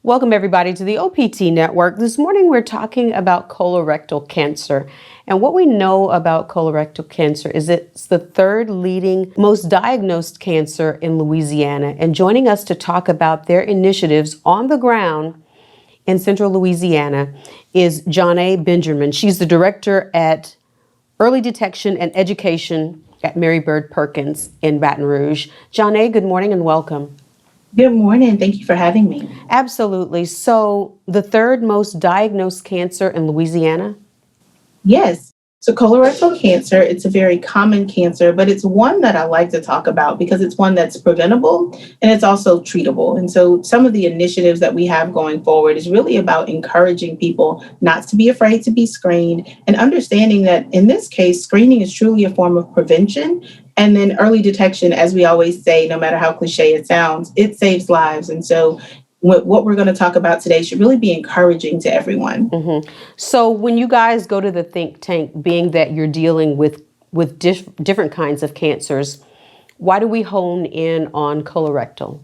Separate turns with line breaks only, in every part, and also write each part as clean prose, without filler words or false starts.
Welcome, everybody, to the OPT Network. This morning, we're talking about colorectal cancer. And what we know about colorectal cancer is it's the third leading, most diagnosed cancer in Louisiana. And joining us to talk about their initiatives on the ground in central Louisiana is Johnnay Benjamin. She's the director at Early Detection and Education at Mary Bird Perkins in Baton Rouge. Johnnay, good morning and welcome.
Good morning. Thank you for having me.
Absolutely. So, the third most diagnosed cancer in Louisiana?
Yes. So colorectal cancer, it's a very common cancer, but it's one that I like to talk about because it's one that's preventable and it's also treatable. And so some of the initiatives that we have going forward is really about encouraging people not to be afraid to be screened and understanding that in this case, screening is truly a form of prevention. And then early detection, as we always say, no matter how cliche it sounds, it saves lives. And so what we're going to talk about today should really be encouraging to everyone.
Mm-hmm. So when you guys go to the think tank, being that you're dealing with different kinds of cancers, why do we hone in on colorectal?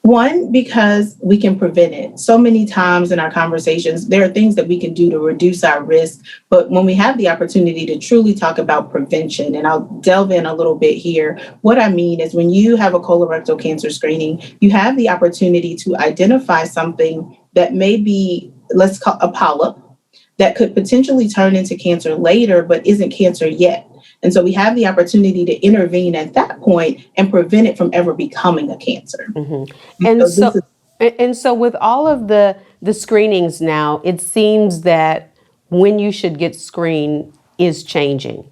One, because we can prevent it. So many times in our conversations, there are things that we can do to reduce our risk. But when we have the opportunity to truly talk about prevention, and I'll delve in a little bit here, what I mean is when you have a colorectal cancer screening, you have the opportunity to identify something that may be, let's call a polyp, that could potentially turn into cancer later, but isn't cancer yet. And so we have the opportunity to intervene at that point and prevent it from ever becoming a cancer.
Mm-hmm. And so with all of the screenings now, it seems that when you should get screened is changing.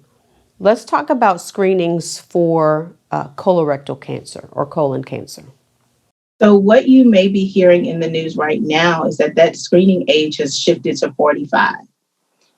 Let's talk about screenings for colorectal cancer or colon cancer.
So what you may be hearing in the news right now is that screening age has shifted to 45.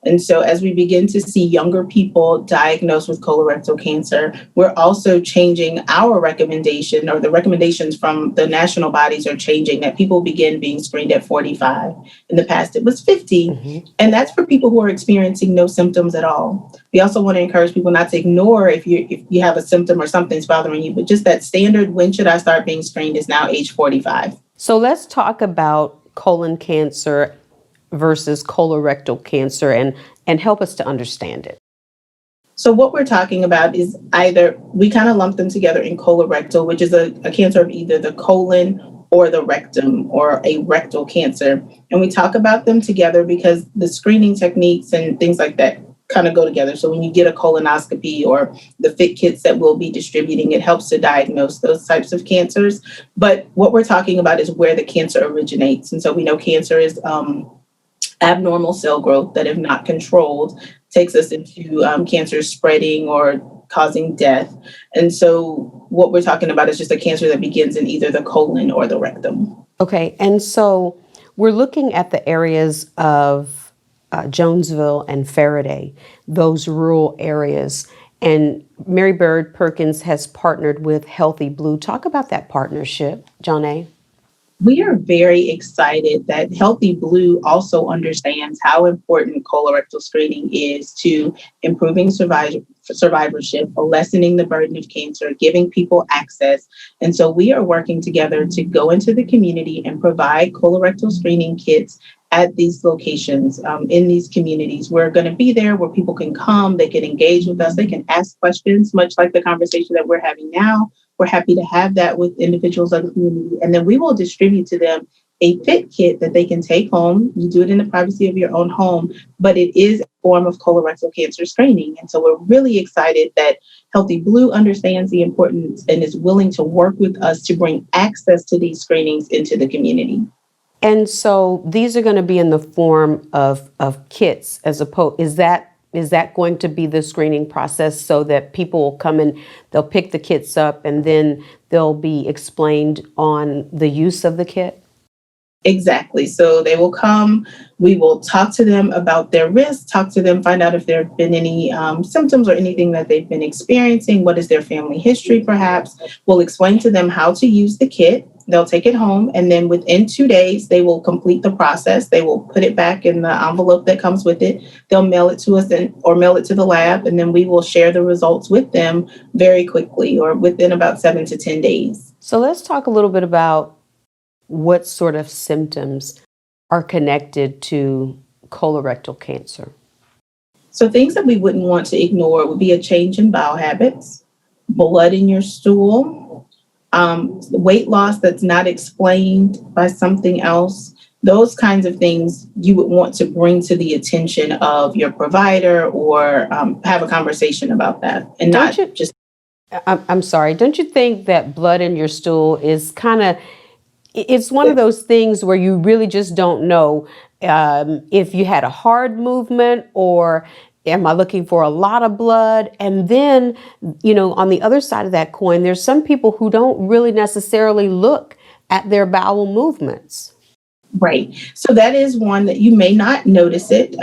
And so as we begin to see younger people diagnosed with colorectal cancer, we're also changing our recommendation, or the recommendations from the national bodies are changing, that people begin being screened at 45. In the past, it was 50. Mm-hmm. And that's for people who are experiencing no symptoms at all. We also want to encourage people not to ignore if you have a symptom or something's bothering you, but just that standard, when should I start being screened, is now age 45.
So let's talk about colon cancer versus colorectal cancer and help us to understand it.
So what we're talking about is either, we kind of lump them together in colorectal, which is a cancer of either the colon or the rectum, or a rectal cancer. And we talk about them together because the screening techniques and things like that kind of go together. So when you get a colonoscopy or the FIT kits that we'll be distributing, it helps to diagnose those types of cancers. But what we're talking about is where the cancer originates. And so we know cancer is abnormal cell growth that, if not controlled, takes us into cancer spreading or causing death. And so what we're talking about is just a cancer that begins in either the colon or the rectum.
Okay, and so we're looking at the areas of Jonesville and Faraday, those rural areas. And Mary Bird Perkins has partnered with Healthy Blue. Talk about that partnership, Johnnay.
We are very excited that Healthy Blue also understands how important colorectal screening is to improving survivorship, lessening the burden of cancer, giving people access. And so we are working together to go into the community and provide colorectal screening kits at these locations, in these communities. We're going to be there where people can come, they can engage with us, they can ask questions, much like the conversation that we're having now. We're happy to have that with individuals of the community. And then we will distribute to them a FIT kit that they can take home. You do it in the privacy of your own home, but it is a form of colorectal cancer screening. And so we're really excited that Healthy Blue understands the importance and is willing to work with us to bring access to these screenings into the community.
And so these are going to be in the form of kits, as opposed, is that going to be the screening process, so that people will come and they'll pick the kits up and then they'll be explained on the use of the kit?
Exactly. So they will come, we will talk to them about their risk, talk to them, find out if there have been any symptoms or anything that they've been experiencing. What is their family history, perhaps? We'll explain to them how to use the kit. They'll take it home, and then within 2 days, they will complete the process. They will put it back in the envelope that comes with it. They'll mail it to us or mail it to the lab, and then we will share the results with them very quickly, or within about 7 to 10 days.
So let's talk a little bit about what sort of symptoms are connected to colorectal cancer?
So things that we wouldn't want to ignore would be a change in bowel habits, blood in your stool, weight loss that's not explained by something else. Those kinds of things you would want to bring to the attention of your provider or have a conversation about that and
Don't
not
you,
just.
I'm sorry, don't you think that blood in your stool is kind of, it's one of those things where you really just don't know if you had a hard movement or am I looking for a lot of blood? And then, on the other side of that coin, there's some people who don't really necessarily look at their bowel movements.
Right. So that is one that you may not notice it,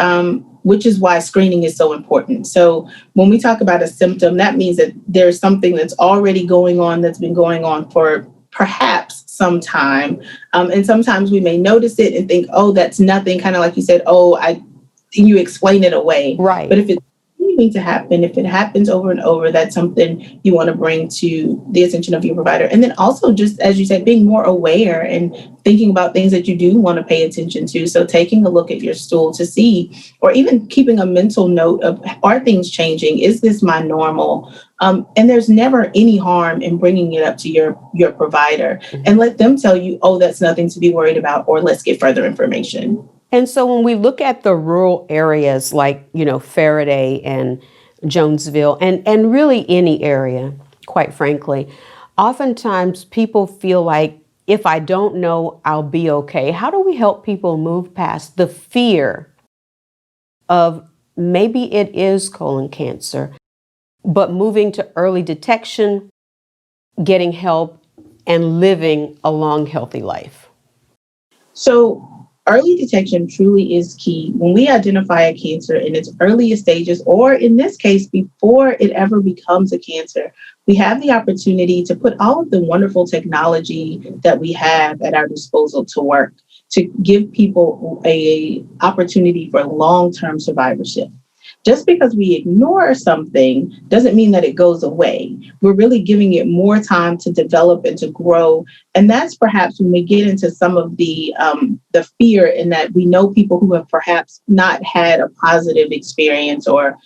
which is why screening is so important. So when we talk about a symptom, that means that there's something that's already going on that's been going on for perhaps some time. And sometimes we may notice it and think, oh, that's nothing, kind of like you said, you explain it away.
Right.
But if it's continuing to happen, if it happens over and over, that's something you want to bring to the attention of your provider. And then also, just as you said, being more aware and thinking about things that you do want to pay attention to. So taking a look at your stool to see, or even keeping a mental note of, are things changing? Is this my normal? And there's never any harm in bringing it up to your provider and let them tell you, oh, that's nothing to be worried about, or let's get further information.
And so when we look at the rural areas like, Faraday and Jonesville and really any area, quite frankly, oftentimes people feel like if I don't know, I'll be okay. How do we help people move past the fear of maybe it is colon cancer, but moving to early detection, getting help, and living a long, healthy life?
So early detection truly is key. When we identify a cancer in its earliest stages, or in this case, before it ever becomes a cancer, we have the opportunity to put all of the wonderful technology that we have at our disposal to work to give people an opportunity for long-term survivorship. Just because we ignore something doesn't mean that it goes away. We're really giving it more time to develop and to grow. And that's perhaps when we get into some of the fear in that we know people who have perhaps not had a positive experience or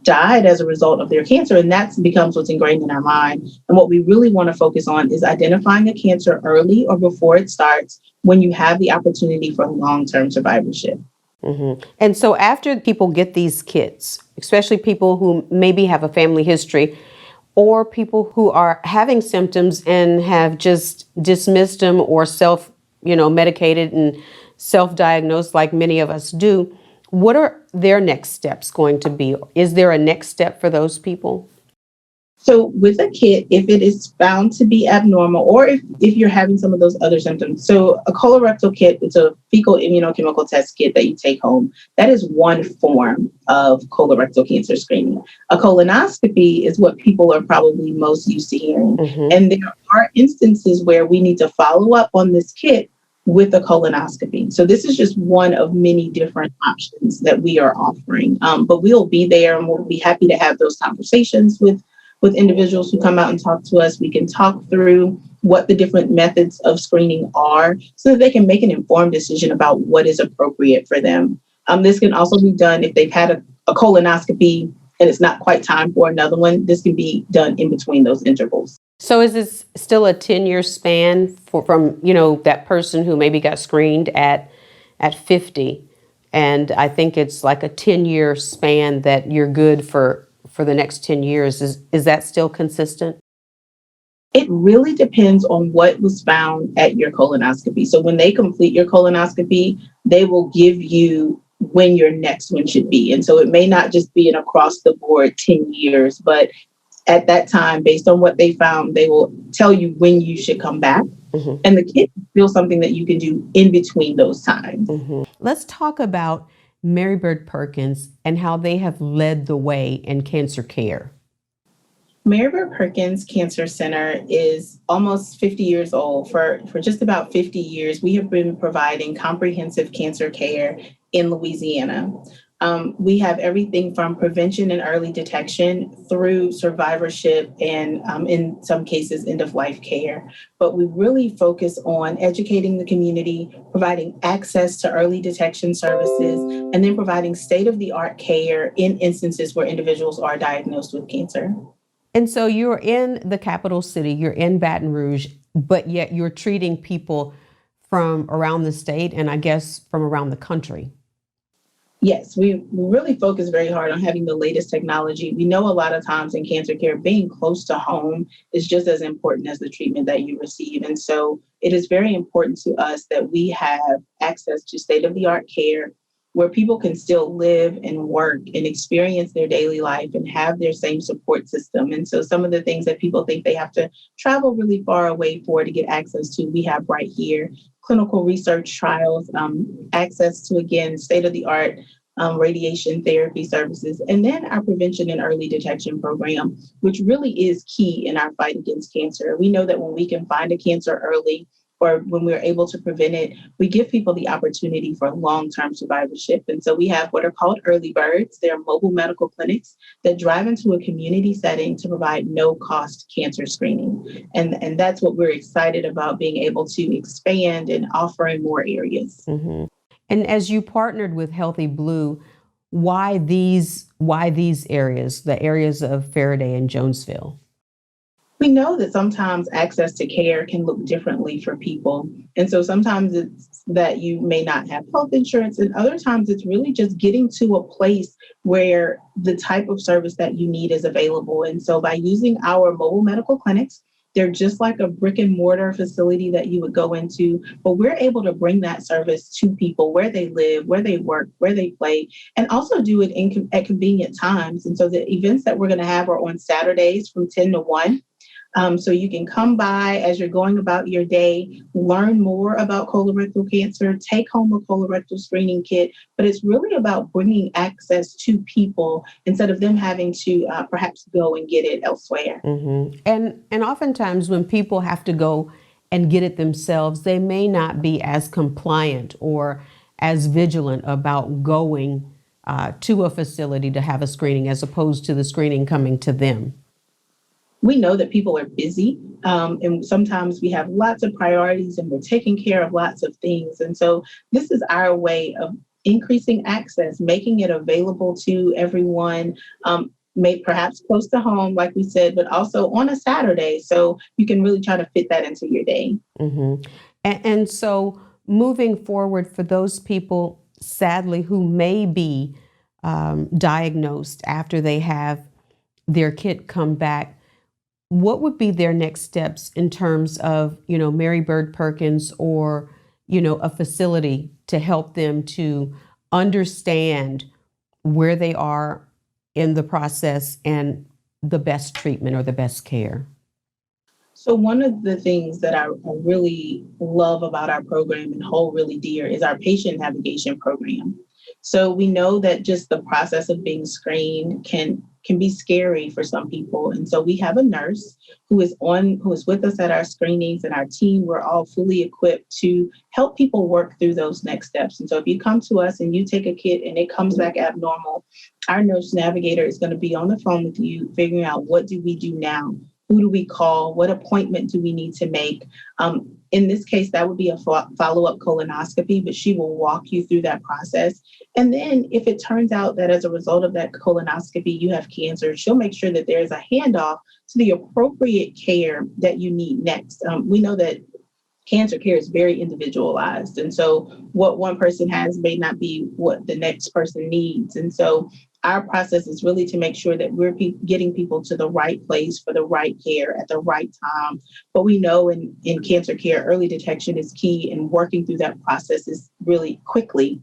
died as a result of their cancer. And that becomes what's ingrained in our mind. And what we really want to focus on is identifying a cancer early or before it starts when you have the opportunity for long-term survivorship.
Mm-hmm. And so after people get these kits, especially people who maybe have a family history or people who are having symptoms and have just dismissed them or medicated and self-diagnosed like many of us do, what are their next steps going to be? Is there a next step for those people?
So with a kit, if it is found to be abnormal, or if you're having some of those other symptoms, so a colorectal kit, it's a fecal immunochemical test kit that you take home. That is one form of colorectal cancer screening. A colonoscopy is what people are probably most used to hearing. Mm-hmm. And there are instances where we need to follow up on this kit with a colonoscopy. So this is just one of many different options that we are offering. But we'll be there and we'll be happy to have those conversations with individuals who come out and talk to us. We can talk through what the different methods of screening are so that they can make an informed decision about what is appropriate for them. This can also be done if they've had a colonoscopy and it's not quite time for another one. This can be done in between those intervals.
So is this still a 10-year span from that person who maybe got screened at 50? And I think it's like a 10-year span that you're good for the next 10 years. Is that still consistent?
It really depends on what was found at your colonoscopy. So when they complete your colonoscopy, they will give you when your next one should be. And so it may not just be an across the board 10 years, but at that time, based on what they found, they will tell you when you should come back. Mm-hmm. And the kit is still something that you can do in between those times.
Mm-hmm. Let's talk about Mary Bird Perkins and how they have led the way in cancer care.
Mary Bird Perkins Cancer Center is almost 50 years old. For just about 50 years, we have been providing comprehensive cancer care in Louisiana. We have everything from prevention and early detection through survivorship and, in some cases, end of life care. But we really focus on educating the community, providing access to early detection services, and then providing state of the art care in instances where individuals are diagnosed with cancer.
And so you're in the capital city, you're in Baton Rouge, but yet you're treating people from around the state and I guess from around the country.
Yes, we really focus very hard on having the latest technology. We know a lot of times in cancer care, being close to home is just as important as the treatment that you receive. And so it is very important to us that we have access to state of the art care where people can still live and work and experience their daily life and have their same support system. And so some of the things that people think they have to travel really far away for to get access to, we have right here. Clinical research trials, access to, again, state of the art radiation therapy services, and then our prevention and early detection program, which really is key in our fight against cancer. We know that when we can find a cancer early, or when we're able to prevent it, we give people the opportunity for long-term survivorship. And so we have what are called early birds. They're mobile medical clinics that drive into a community setting to provide no-cost cancer screening. And that's what we're excited about, being able to expand and offer in more areas.
Mm-hmm. And as you partnered with Healthy Blue, why these areas, the areas of Faraday and Jonesville?
We know that sometimes access to care can look differently for people. And so sometimes it's that you may not have health insurance, and other times it's really just getting to a place where the type of service that you need is available. And so by using our mobile medical clinics, they're just like a brick and mortar facility that you would go into, but we're able to bring that service to people where they live, where they work, where they play, and also do it at convenient times. And so the events that we're going to have are on Saturdays from 10 to 1. So you can come by as you're going about your day, learn more about colorectal cancer, take home a colorectal screening kit, but it's really about bringing access to people instead of them having to perhaps go and get it elsewhere.
Mm-hmm. And oftentimes when people have to go and get it themselves, they may not be as compliant or as vigilant about going to a facility to have a screening as opposed to the screening coming to them.
We know that people are busy, and sometimes we have lots of priorities and we're taking care of lots of things. And so this is our way of increasing access, making it available to everyone, perhaps close to home, like we said, but also on a Saturday. So you can really try to fit that into your day.
Mm-hmm. And so moving forward for those people, sadly, who may be diagnosed after they have their kit come back, what would be their next steps in terms of, Mary Bird Perkins or, a facility to help them to understand where they are in the process and the best treatment or the best care?
So one of the things that I really love about our program and hold really dear is our patient navigation program. So we know that just the process of being screened can be scary for some people. And so we have a nurse who is with us at our screenings, and our team, we're all fully equipped to help people work through those next steps. And so if you come to us and you take a kit and it comes back abnormal, our nurse navigator is going to be on the phone with you, figuring out what do we do now? Who do we call? What appointment do we need to make? In this case, that would be a follow-up colonoscopy, but she will walk you through that process. And then if it turns out that as a result of that colonoscopy, you have cancer, she'll make sure that there's a handoff to the appropriate care that you need next. We know that cancer care is very individualized. And so what one person has may not be what the next person needs. And so our process is really to make sure that we're getting people to the right place for the right care at the right time. But we know in cancer care, early detection is key, and working through that process is really quickly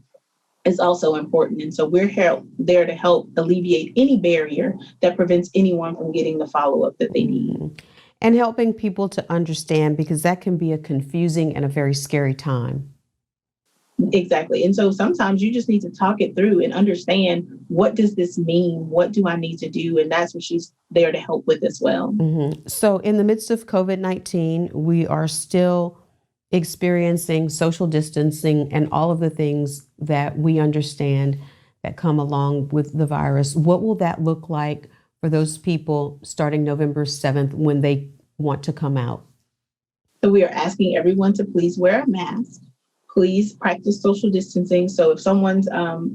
is also important. And so we're there to help alleviate any barrier that prevents anyone from getting the follow-up that they need.
And helping people to understand, because that can be a confusing and a very scary time.
Exactly. And so sometimes you just need to talk it through and understand, what does this mean? What do I need to do? And that's what she's there to help with as well.
Mm-hmm. So in the midst of COVID-19, we are still experiencing social distancing and all of the things that we understand that come along with the virus. What will that look like for those people starting November 7th when they want to come out?
So we are asking everyone to please wear a mask. Please practice social distancing. So if someone's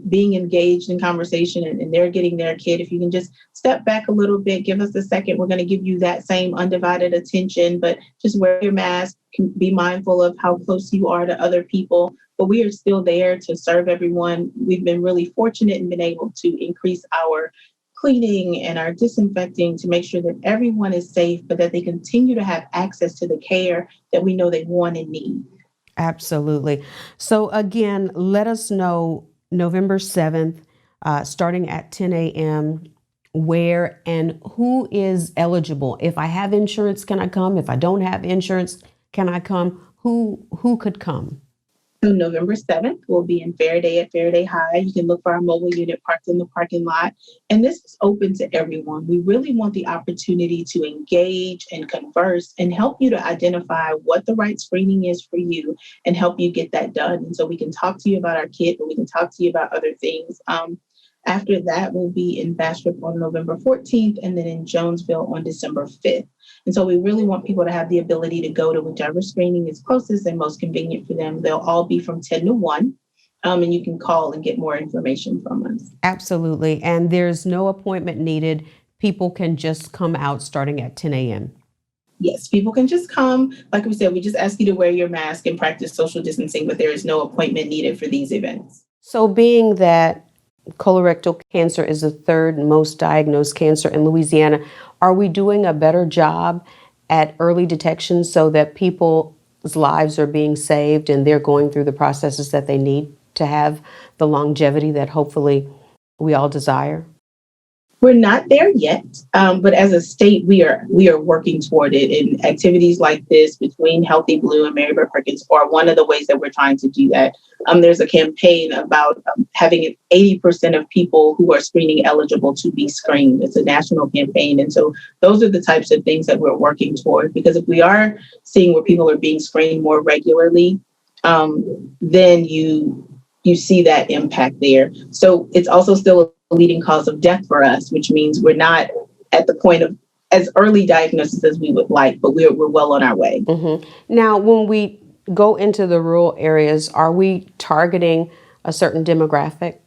being engaged in conversation and they're getting their kid, if you can just step back a little bit, give us a second. We're going to give you that same undivided attention, but just wear your mask. Be mindful of how close you are to other people. But we are still there to serve everyone. We've been really fortunate and been able to increase our cleaning and our disinfecting to make sure that everyone is safe, but that they continue to have access to the care that we know they want and need.
Absolutely. So again, let us know November 7th, starting at 10 a.m., where and who is eligible. If I have insurance, can I come? If I don't have insurance, can I come? Who could come?
So November 7th, we'll be in Faraday at Faraday High. You can look for our mobile unit parked in the parking lot. And this is open to everyone. We really want the opportunity to engage and converse and help you to identify what the right screening is for you and help you get that done. And so we can talk to you about our kit, but we can talk to you about other things. After that, we'll be in Bastrop on November 14th and then in Jonesville on December 5th. And so we really want people to have the ability to go to whichever screening is closest and most convenient for them. They'll all be from 10 to 1, and you can call and get more information from us.
Absolutely. And there's no appointment needed. People can just come out starting at 10 a.m.
Yes, people can just come. Like we said, we just ask you to wear your mask and practice social distancing, but there is no appointment needed for these events.
So being that colorectal cancer is the third most diagnosed cancer in Louisiana, are we doing a better job at early detection so that people's lives are being saved and they're going through the processes that they need to have the longevity that hopefully we all desire?
We're not there yet, but as a state, we are working toward it. And activities like this between Healthy Blue and Mary Bird Perkins are one of the ways that we're trying to do that. There's a campaign about having 80% of people who are screening eligible to be screened. It's a national campaign. And so those are the types of things that we're working toward, because if we are seeing where people are being screened more regularly, then you see that impact there. So it's also still a leading cause of death for us, which means we're not at the point of as early diagnosis as we would like, but we're well on our way.
Mm-hmm. Now, when we go into the rural areas, are we targeting a certain demographic?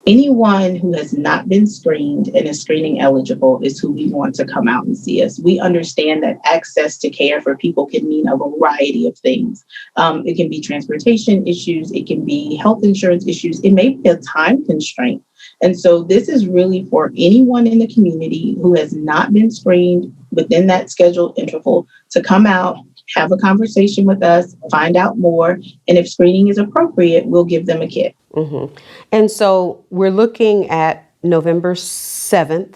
Anyone who has not been screened and is screening eligible is who we want to come out and see us. We understand that access to care for people can mean a variety of things. It can be transportation issues. It can be health insurance issues. It may be a time constraint. And so this is really for anyone in the community who has not been screened within that scheduled interval to come out, have a conversation with us, find out more. And if screening is appropriate, we'll give them a kit.
Mm-hmm. And so we're looking at November 7th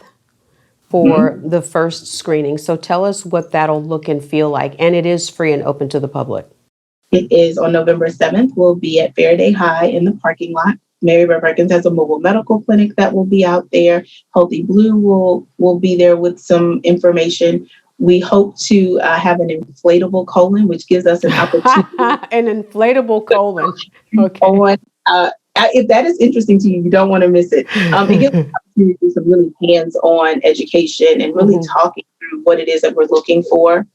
for the first screening. So tell us what that'll look and feel like. And it is free and open to the public.
It is on November 7th. We'll be at Faraday High in the parking lot. Mary Bird Perkins has a mobile medical clinic that will be out there. Healthy Blue will be there with some information. We hope to have an inflatable colon, which gives us an opportunity.
An inflatable colon.
Okay. If that is interesting to you, you don't want to miss it. It gives us an opportunity to do some really hands-on education and really talking through what it is that we're looking for.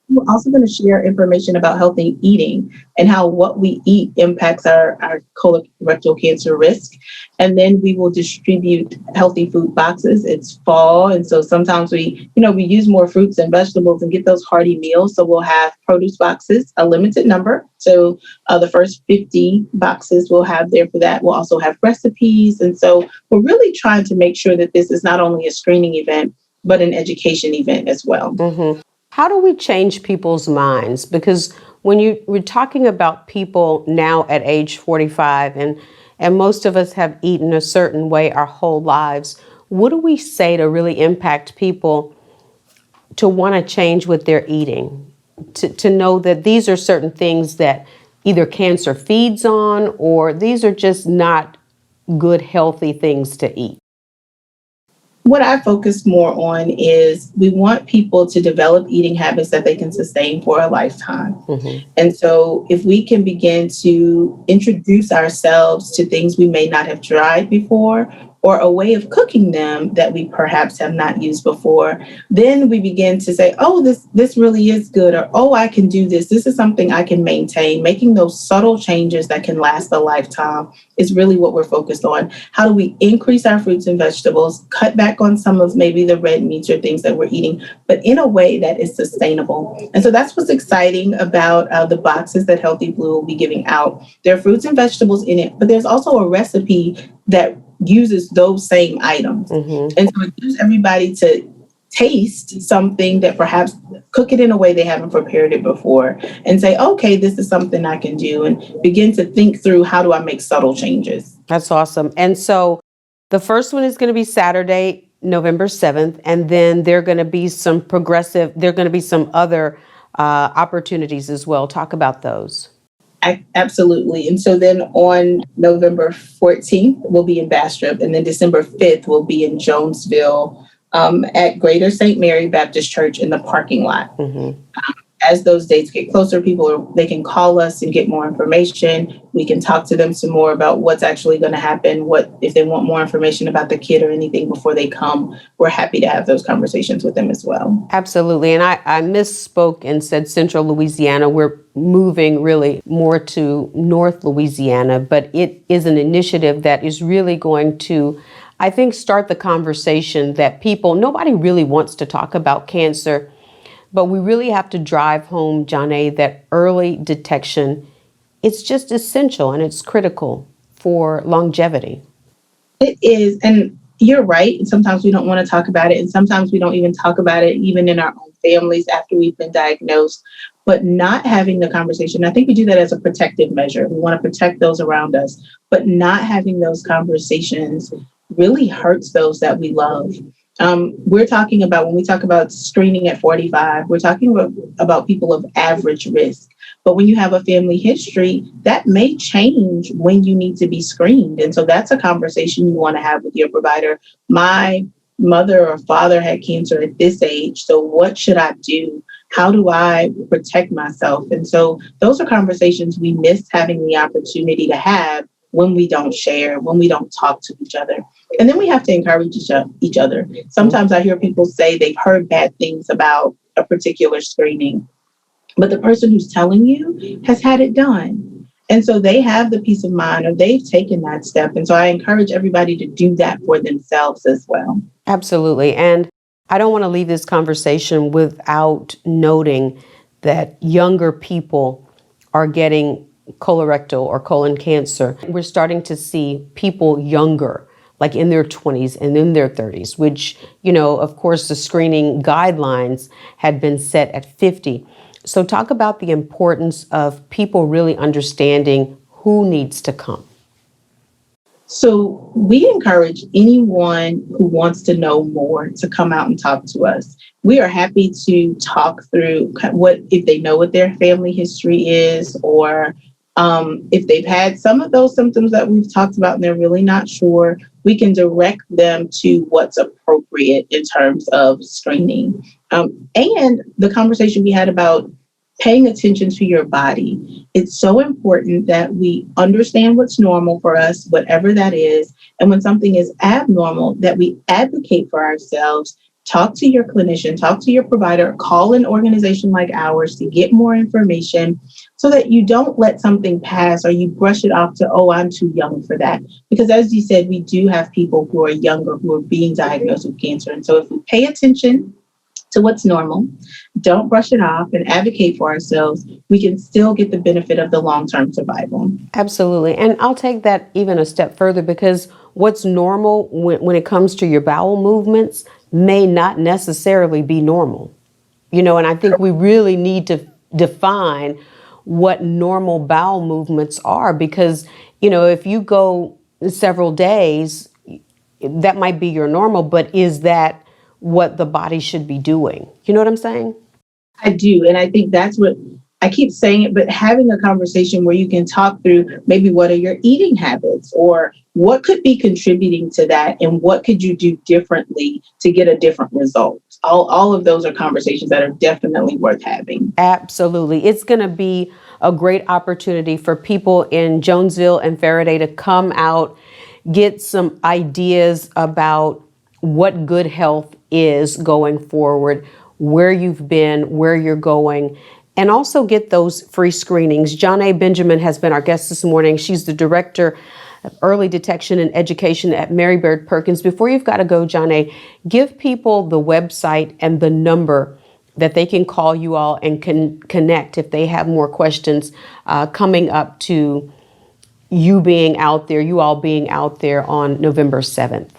We're also going to share information about healthy eating and how what we eat impacts our colorectal cancer risk. And then we will distribute healthy food boxes. It's fall. And so sometimes we use more fruits and vegetables and get those hearty meals. So we'll have produce boxes, a limited number. So the first 50 boxes we'll have there for that. We'll also have recipes. And so we're really trying to make sure that this is not only a screening event, but an education event as well.
Mm-hmm. How do we change people's minds? Because when we're talking about people now at age 45 and most of us have eaten a certain way our whole lives, what do we say to really impact people to want to change what they're eating? To know that these are certain things that either cancer feeds on or these are just not good, healthy things to eat?
What I focus more on is we want people to develop eating habits that they can sustain for a lifetime.
Mm-hmm.
And so if we can begin to introduce ourselves to things we may not have tried before, or a way of cooking them that we perhaps have not used before, then we begin to say, oh, this really is good, or oh, I can do this. This is something I can maintain. Making those subtle changes that can last a lifetime is really what we're focused on. How do we increase our fruits and vegetables, cut back on some of maybe the red meats or things that we're eating, but in a way that is sustainable? And so that's what's exciting about the boxes that Healthy Blue will be giving out. There are fruits and vegetables in it, but there's also a recipe that uses those same items.
Mm-hmm.
And so it gives everybody to taste something that perhaps cook it in a way they haven't prepared it before and say, okay, this is something I can do, and begin to think through, how do I make subtle changes?
That's awesome. And so the first one is going to be Saturday, November 7th, and then there are going to be some other opportunities as well. Talk about those.
Absolutely. And so then on November 14th, we'll be in Bastrop, and then December 5th, we'll be in Jonesville at Greater St. Mary Baptist Church in the parking lot.
Mm-hmm.
As those dates get closer, they can call us and get more information. We can talk to them some more about what's actually going to happen. What if they want more information about the kid or anything before they come? We're happy to have those conversations with them as well.
Absolutely. And I misspoke and said Central Louisiana. We're moving really more to North Louisiana, but it is an initiative that is really going to, I think, start the conversation that nobody really wants to talk about cancer. But we really have to drive home, Johnnay, that early detection, it's just essential and it's critical for longevity.
It is. And you're right. And sometimes we don't want to talk about it. And sometimes we don't even talk about it, even in our own families after we've been diagnosed. But not having the conversation, I think we do that as a protective measure. We want to protect those around us. But not having those conversations really hurts those that we love. We're talking about, when we talk about screening at 45, we're talking about people of average risk. But when you have a family history, that may change when you need to be screened. And so that's a conversation you want to have with your provider. My mother or father had cancer at this age, so what should I do? How do I protect myself? And so those are conversations we miss having the opportunity to have when we don't share, when we don't talk to each other. And then we have to encourage each other. Sometimes I hear people say they've heard bad things about a particular screening, but the person who's telling you has had it done. And so they have the peace of mind, or they've taken that step. And so I encourage everybody to do that for themselves as well.
Absolutely. And I don't want to leave this conversation without noting that younger people are getting colorectal or colon cancer. We're starting to see people younger, like in their 20s and in their 30s, which, of course, the screening guidelines had been set at 50. So talk about the importance of people really understanding who needs to come.
So we encourage anyone who wants to know more to come out and talk to us. We are happy to talk through if they know what their family history is, or if they've had some of those symptoms that we've talked about and they're really not sure. We can direct them to what's appropriate in terms of screening. And the conversation we had about paying attention to your body. It's so important that we understand what's normal for us, whatever that is. And when something is abnormal, that we advocate for ourselves. Talk to your clinician, talk to your provider, call an organization like ours to get more information, so that you don't let something pass or you brush it off to, oh, I'm too young for that. Because as you said, we do have people who are younger who are being diagnosed with cancer. And so if we pay attention to what's normal, don't brush it off, and advocate for ourselves, we can still get the benefit of the long-term survival.
Absolutely. And I'll take that even a step further, because what's normal when it comes to your bowel movements may not necessarily be normal. And I think we really need to define what normal bowel movements are, because, if you go several days, that might be your normal, but is that what the body should be doing? You know what I'm saying?
I do. And I think that's what I keep saying it, but having a conversation where you can talk through maybe what are your eating habits or what could be contributing to that and what could you do differently to get a different result. All of those are conversations that are definitely worth having.
Absolutely. It's going to be a great opportunity for people in Jonesville and Faraday to come out, get some ideas about what good health is going forward, where you've been, where you're going, and also get those free screenings. Johnnay Benjamin has been our guest this morning. She's the director of early detection and education at Mary Bird Perkins. Before you've got to go, Johnnay, give people the website and the number that they can call you all and can connect if they have more questions coming up to you being out there, you all being out there on November 7th.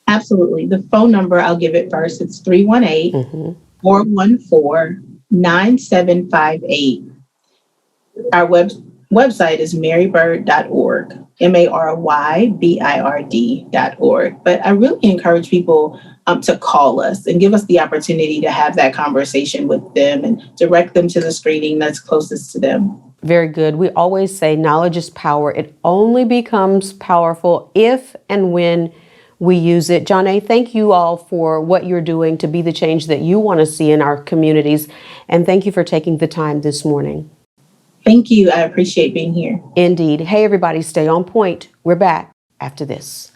Absolutely. The phone number, I'll give it first. It's 318-414-9758. Our website is marybird.org, marybird.org. But I really encourage people to call us and give us the opportunity to have that conversation with them and direct them to the screening that's closest to them.
Very good. We always say knowledge is power. It only becomes powerful if and when we use it. Johnnay, thank you all for what you're doing to be the change that you want to see in our communities. And thank you for taking the time this morning.
Thank you. I appreciate being here.
Indeed. Hey, everybody, stay on point. We're back after this.